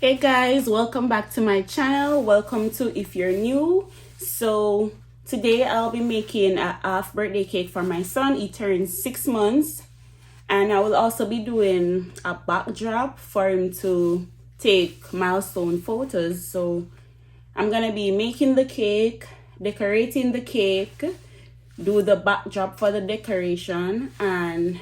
Hey guys, welcome back to my channel. Welcome to if you're new. So today I'll be making a half birthday cake for my son. He turns 6 months, and I will also be doing a backdrop for him to take milestone photos. So I'm gonna be making the cake, decorating the cake, do the backdrop for the decoration, and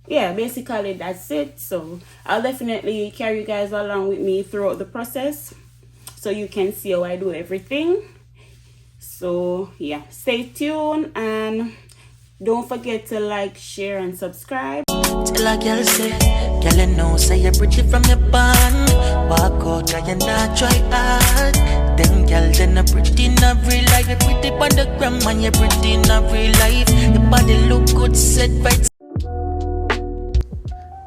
yeah, basically that's it. So I'll definitely carry you guys along with me throughout the process so you can see how I do everything. So yeah, stay tuned and don't forget to like, share, and subscribe. Tell a girl say, girl you know say you're pretty from your band. Walk out there and not try hard. Them girl then are pretty in a real life. You're pretty on the gram and you're pretty in a real life. Your body look good, set right.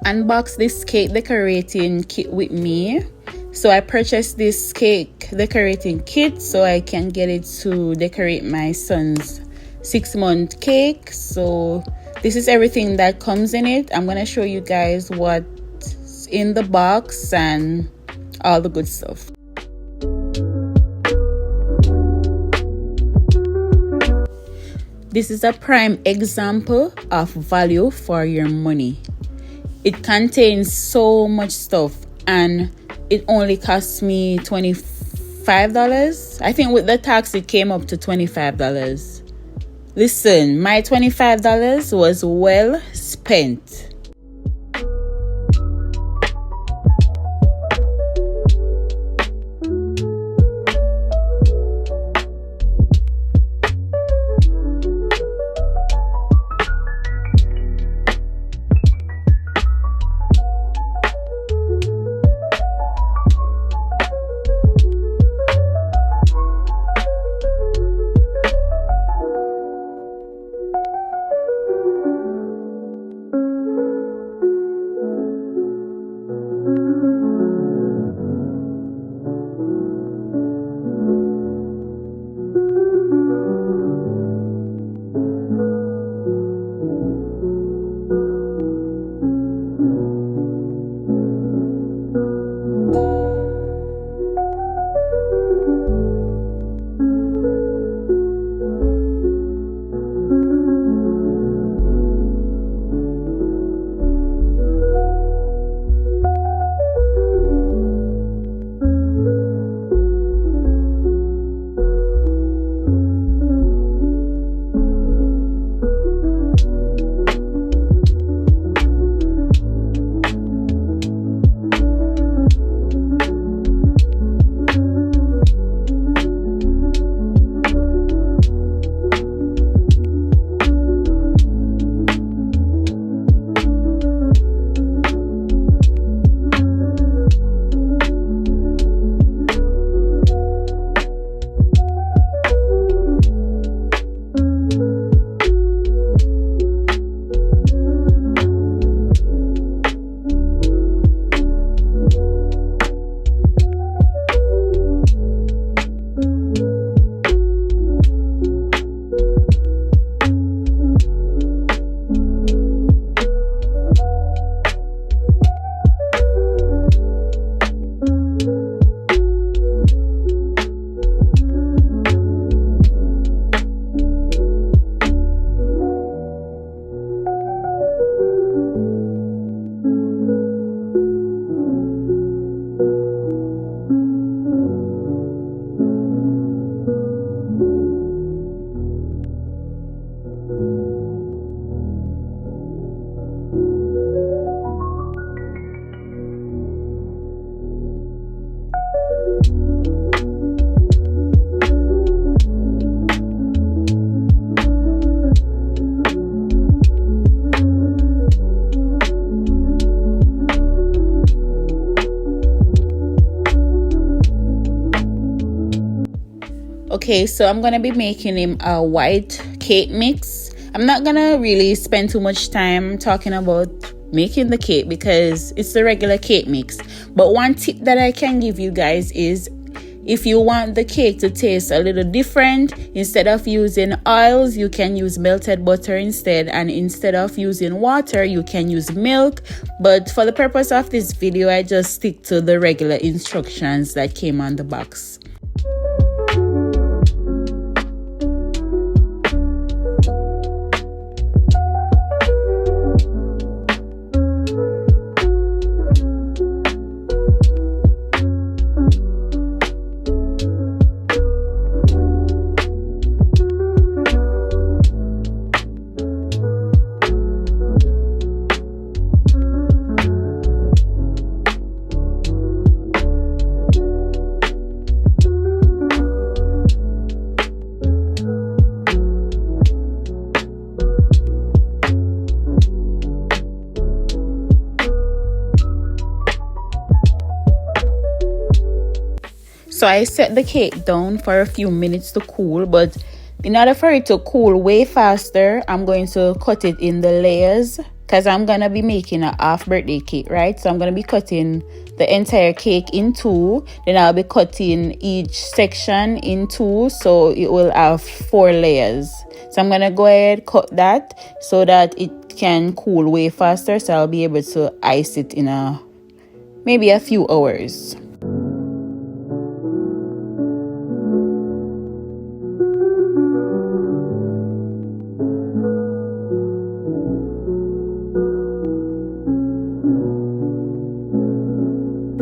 Unbox this cake decorating kit with me. So I purchased this cake decorating kit so I can get it to decorate my son's 6-month cake. So this is everything that comes in it. I'm gonna show you guys what's in the box and all the good stuff. This is a prime example of value for your money. It contains so much stuff and it only cost me $25. I think with the tax it came up to $25. Listen, my $25 was well spent. Okay, so I'm gonna be making him a white cake mix. I'm not gonna really spend too much time talking about making the cake because it's the regular cake mix. But one tip that I can give you guys is If you want the cake to taste a little different, instead of using oils, you can use melted butter instead, and instead of using water, you can use milk. But for the purpose of this video, I just stick to the regular instructions that came on the box. So I set the cake down for a few minutes to cool, but in order for it to cool way faster, I'm going to cut it in the layers because I'm going to be making a half birthday cake, right? So I'm going to be cutting the entire cake in two. Then I'll be cutting each section in two, so it will have 4 layers. So I'm going to go ahead cut that so that it can cool way faster, so I'll be able to ice it in maybe a few hours.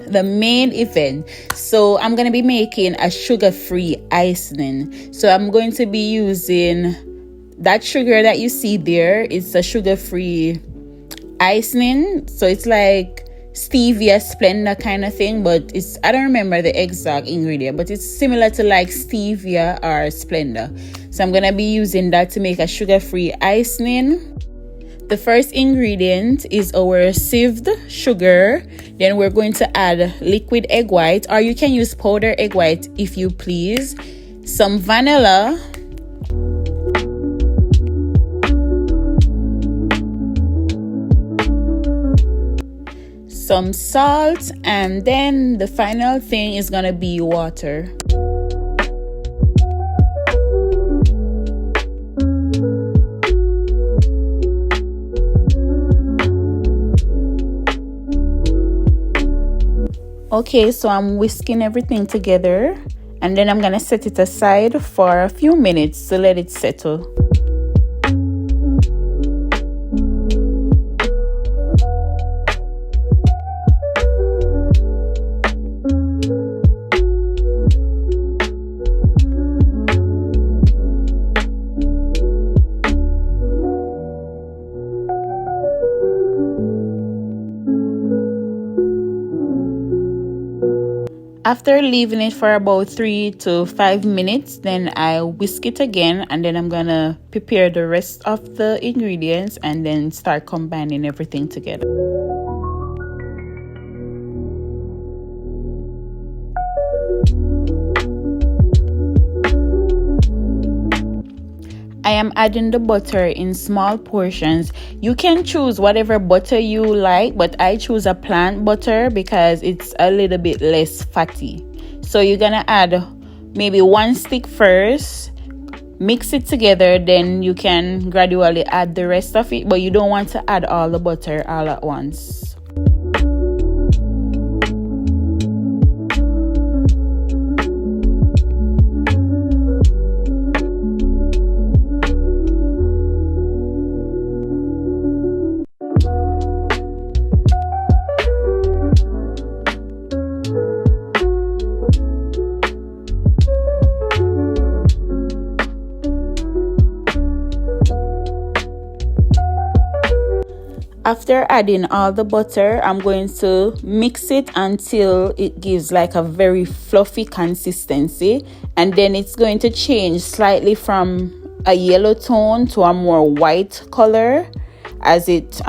The main event. So I'm going to be making a sugar-free icing. So I'm going to be using that sugar that you see there. It's a sugar-free icing. So it's like stevia Splenda kind of thing, but I don't remember the exact ingredient, but it's similar to like stevia or Splenda. So I'm going to be using that to make a sugar-free icing. The first ingredient is our sieved sugar. Then we're going to add liquid egg white, or you can use powdered egg white if you please. Some vanilla. Some salt, and then the final thing is gonna be water. Okay, so I'm whisking everything together, and then I'm gonna set it aside for a few minutes to let it settle. After leaving it for about 3 to 5 minutes, then I whisk it again, and then I'm gonna prepare the rest of the ingredients and then start combining everything together. I am adding the butter in small portions. You can choose whatever butter you like, but I choose a plant butter because it's a little bit less fatty. So you're gonna add maybe 1 stick first, mix it together, then you can gradually add the rest of it, but you don't want to add all the butter all at once. After adding all the butter, I'm going to mix it until it gives like a very fluffy consistency, and then it's going to change slightly from a yellow tone to a more white color as it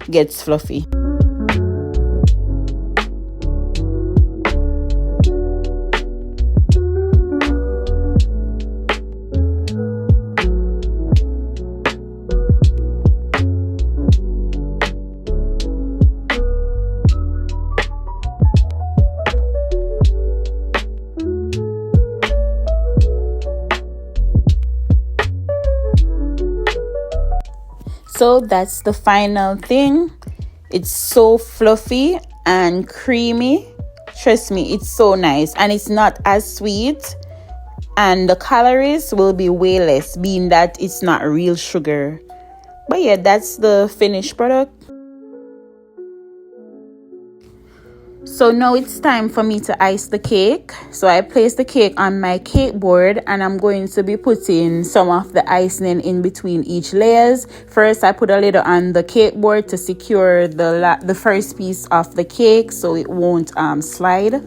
gets fluffy. So that's the final thing. It's so fluffy and creamy. Trust me, it's so nice, and it's not as sweet, and the calories will be way less, being that it's not real sugar. But yeah, that's the finished product. So now it's time for me to ice the cake. So I place the cake on my cake board, and I'm going to be putting some of the icing in between each layers. First, I put a little on the cake board to secure the first piece of the cake so it won't slide.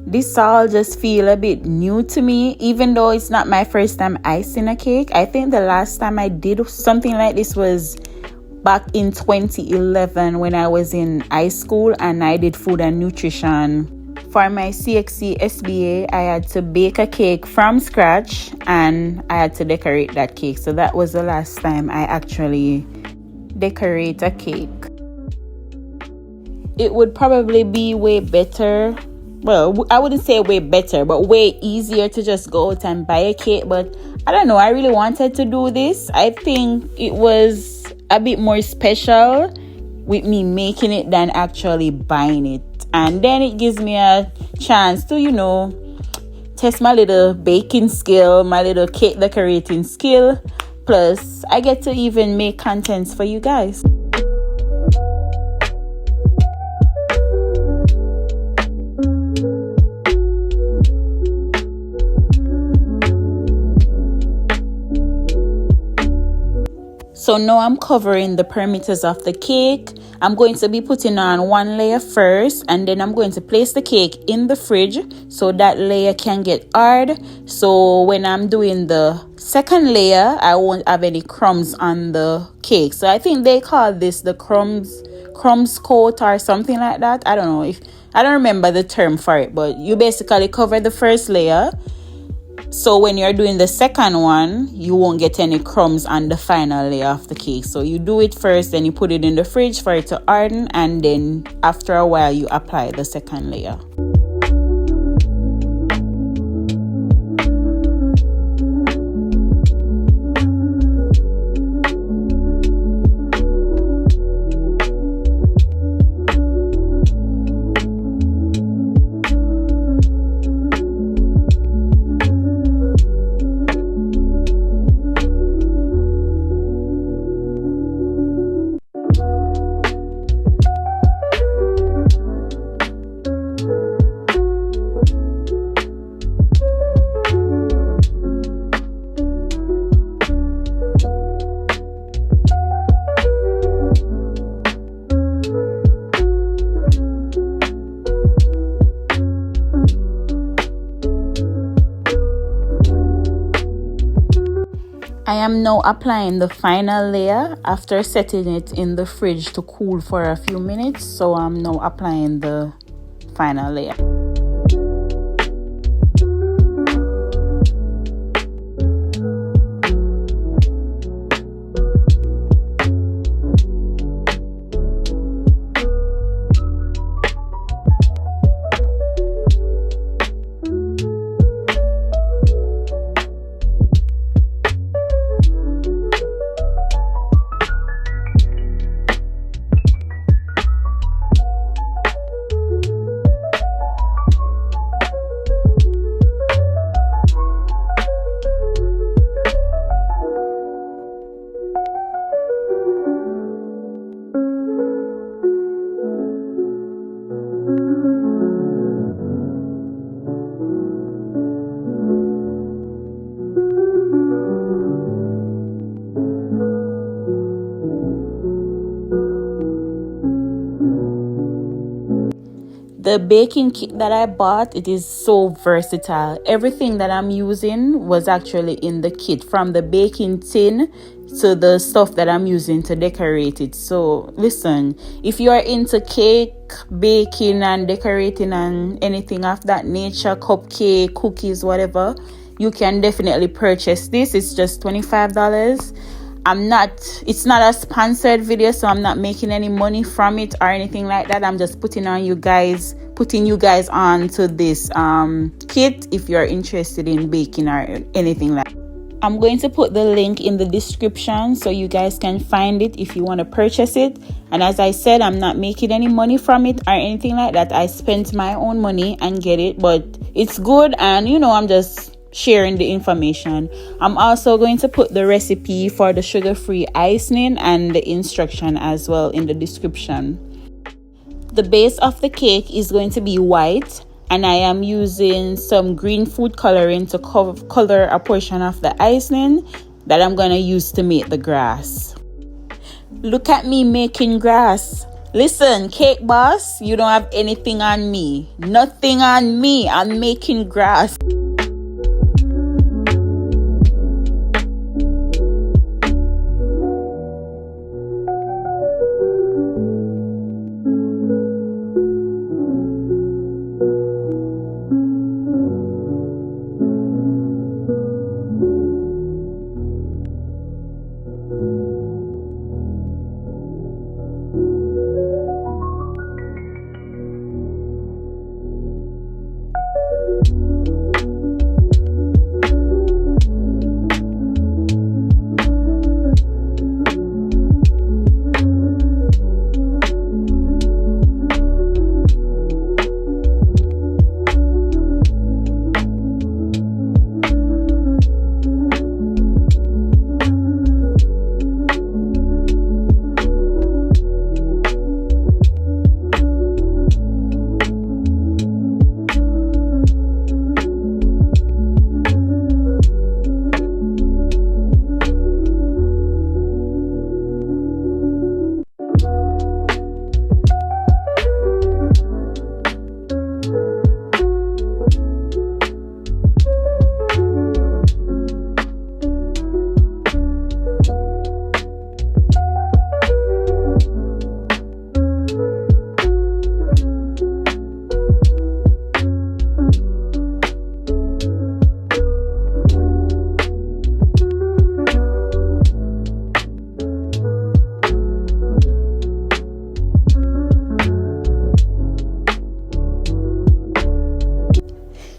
This all just feel a bit new to me, even though it's not my first time icing a cake. I think the last time I did something like this was back in 2011 when I was in high school and I did food and nutrition. For my CXC SBA, I had to bake a cake from scratch and I had to decorate that cake. So that was the last time I actually decorate a cake. It would probably be way better. Well, I wouldn't say way better, but way easier to just go out and buy a cake. But I don't know, I really wanted to do this. I think it was a bit more special with me making it than actually buying it. And then it gives me a chance to, test my little baking skill, my little cake decorating skill. Plus, I get to even make contents for you guys. So now I'm covering the perimeters of the cake. I'm going to be putting on one layer first, and then I'm going to place the cake in the fridge so that layer can get hard. So when I'm doing the second layer, I won't have any crumbs on the cake. So I think they call this the crumbs coat or something like that. I don't remember the term for it, but you basically cover the first layer. So when you're doing the second one, you won't get any crumbs on the final layer of the cake. So you do it first, then you put it in the fridge for it to harden, and then after a while you apply the second layer. I am now applying the final layer after setting it in the fridge to cool for a few minutes. So I'm now applying the final layer. The baking kit that I bought, it is so versatile. Everything that I'm using was actually in the kit, from the baking tin to the stuff that I'm using to decorate it. So listen, if you are into cake, baking and decorating and anything of that nature, cupcake, cookies, whatever, you can definitely purchase this. It's just $25. it's not a sponsored video, so I'm not making any money from it or anything like that. I'm just putting you guys on to this kit if you're interested in baking or anything like that. I'm going to put the link in the description so you guys can find it if you want to purchase it. And as I said, I'm not making any money from it or anything like that. I spent my own money and get it, but it's good, and I'm just sharing the information. I'm also going to put the recipe for the sugar-free icing and the instruction as well in the description. The base of the cake is going to be white, and I am using some green food coloring to color a portion of the icing that I'm going to use to make the grass. Look at me making grass. Listen, cake boss, you don't have anything on me. Nothing on me. I'm making grass.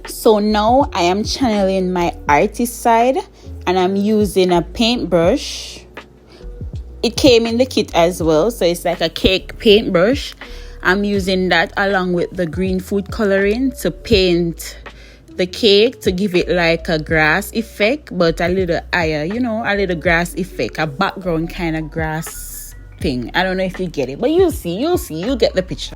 So now I am channeling my artist side, and I'm using a paintbrush. It came in the kit as well, so it's like a cake paintbrush. I'm using that along with the green food coloring to paint the cake to give it like a grass effect, but a little higher, a little grass effect, a background kind of grass thing. I don't know if you get it, but you'll get the picture.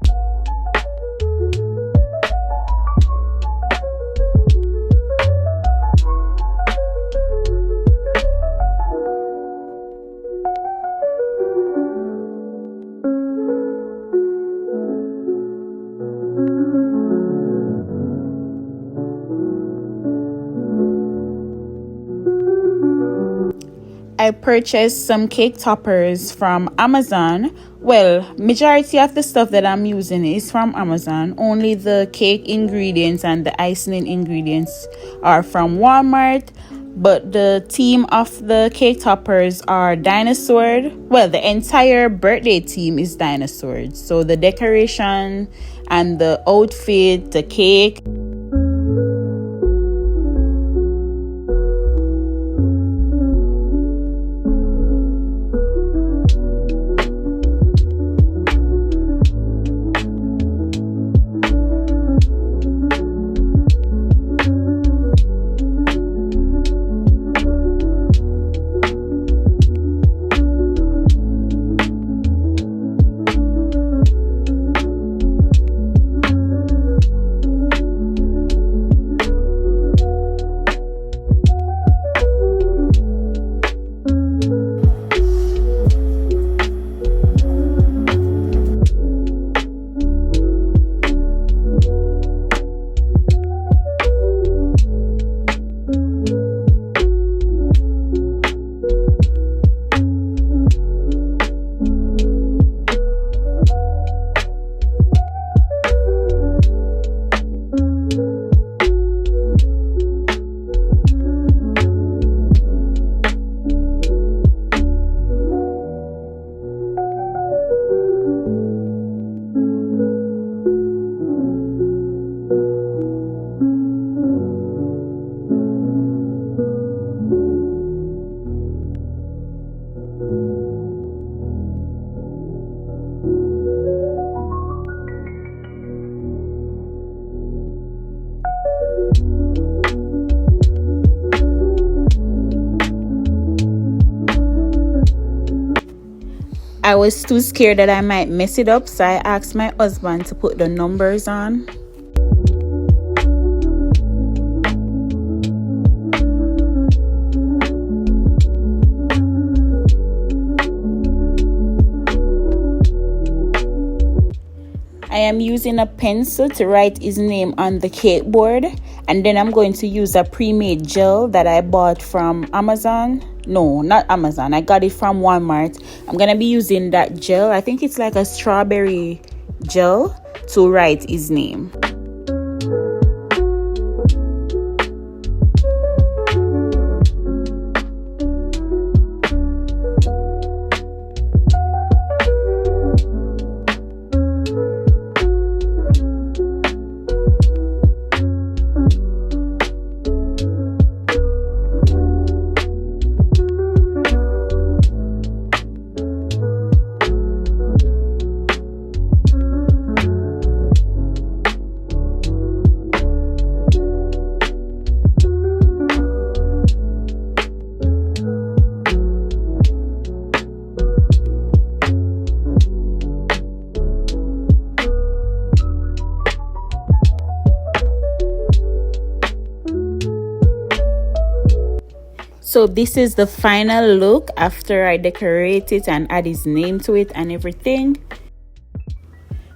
I purchased some cake toppers from Amazon. Well, majority of the stuff that I'm using is from Amazon. Only the cake ingredients and the icing ingredients are from Walmart. But the theme of the cake toppers are Dinosaur. Well, the entire birthday theme is Dinosaur. So the decoration and the outfit, the cake. I was too scared that I might mess it up, so I asked my husband to put the numbers on. I am using a pencil to write his name on the cake board, and then I'm going to use a pre-made gel that I bought from Amazon. No, not Amazon. I got it from Walmart. I'm going to be using that gel. I think it's like a strawberry gel to write his name. So this is the final look after I decorate it and add his name to it and everything.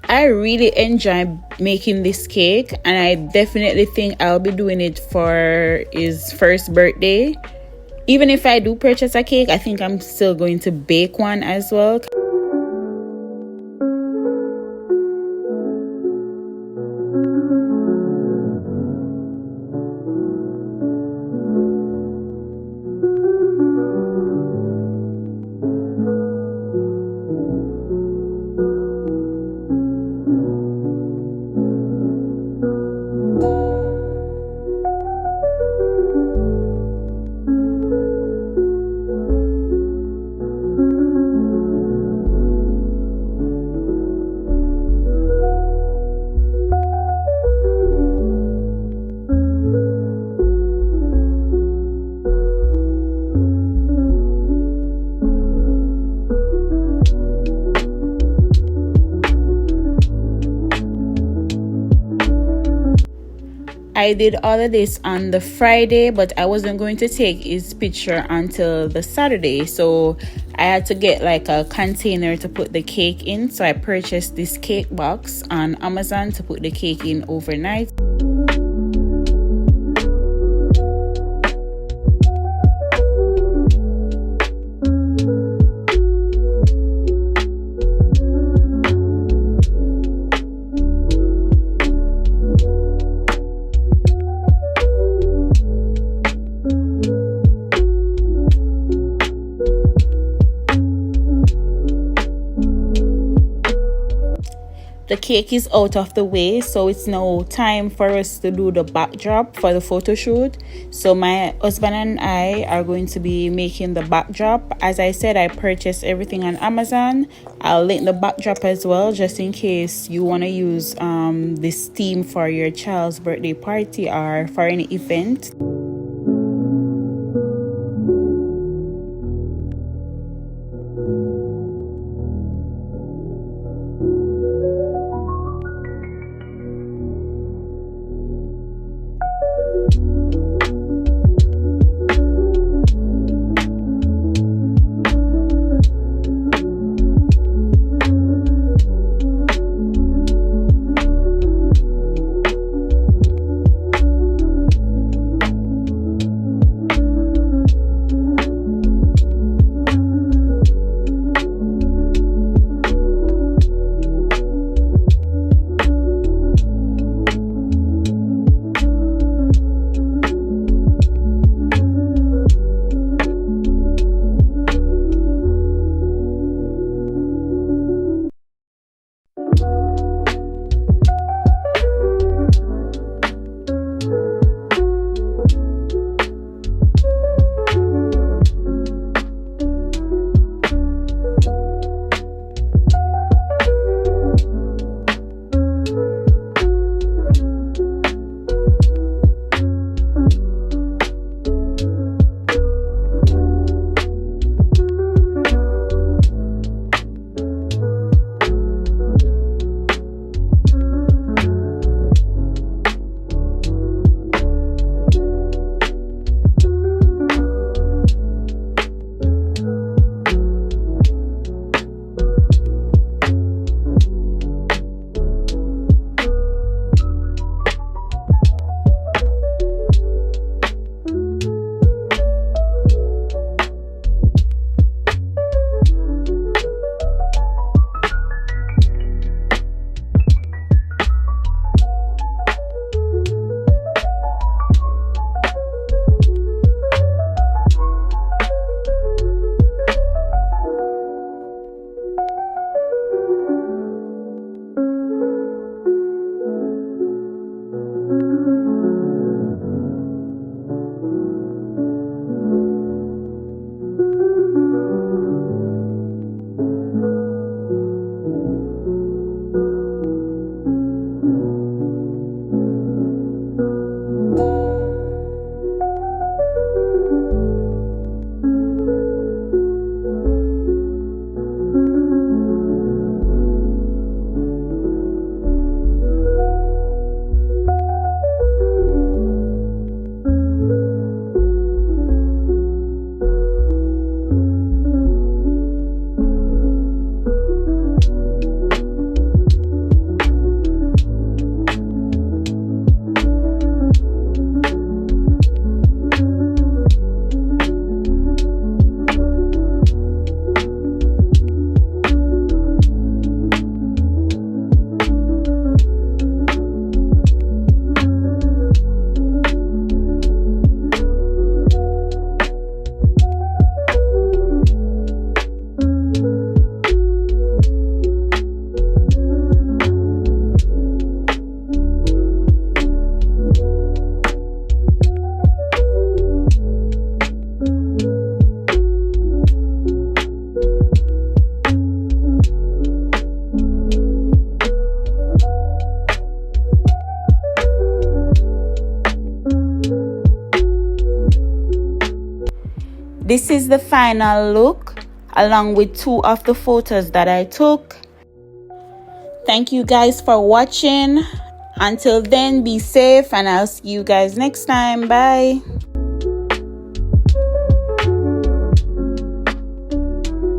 I really enjoy making this cake, and I definitely think I'll be doing it for his first birthday. Even if I do purchase a cake, I think I'm still going to bake one as well. I did all of this on the Friday, but I wasn't going to take his picture until the Saturday, so I had to get like a container to put the cake in. So I purchased this cake box on Amazon to put the cake in overnight. The cake is out of the way, so it's now time for us to do the backdrop for the photo shoot. So my husband and I are going to be making the backdrop. As I said, I purchased everything on Amazon. I'll link the backdrop as well, just in case you want to use this theme for your child's birthday party or for any event. this is the final look along with 2 of the photos that I took. Thank you guys for watching. Until then, be safe and I'll see you guys next time. Bye.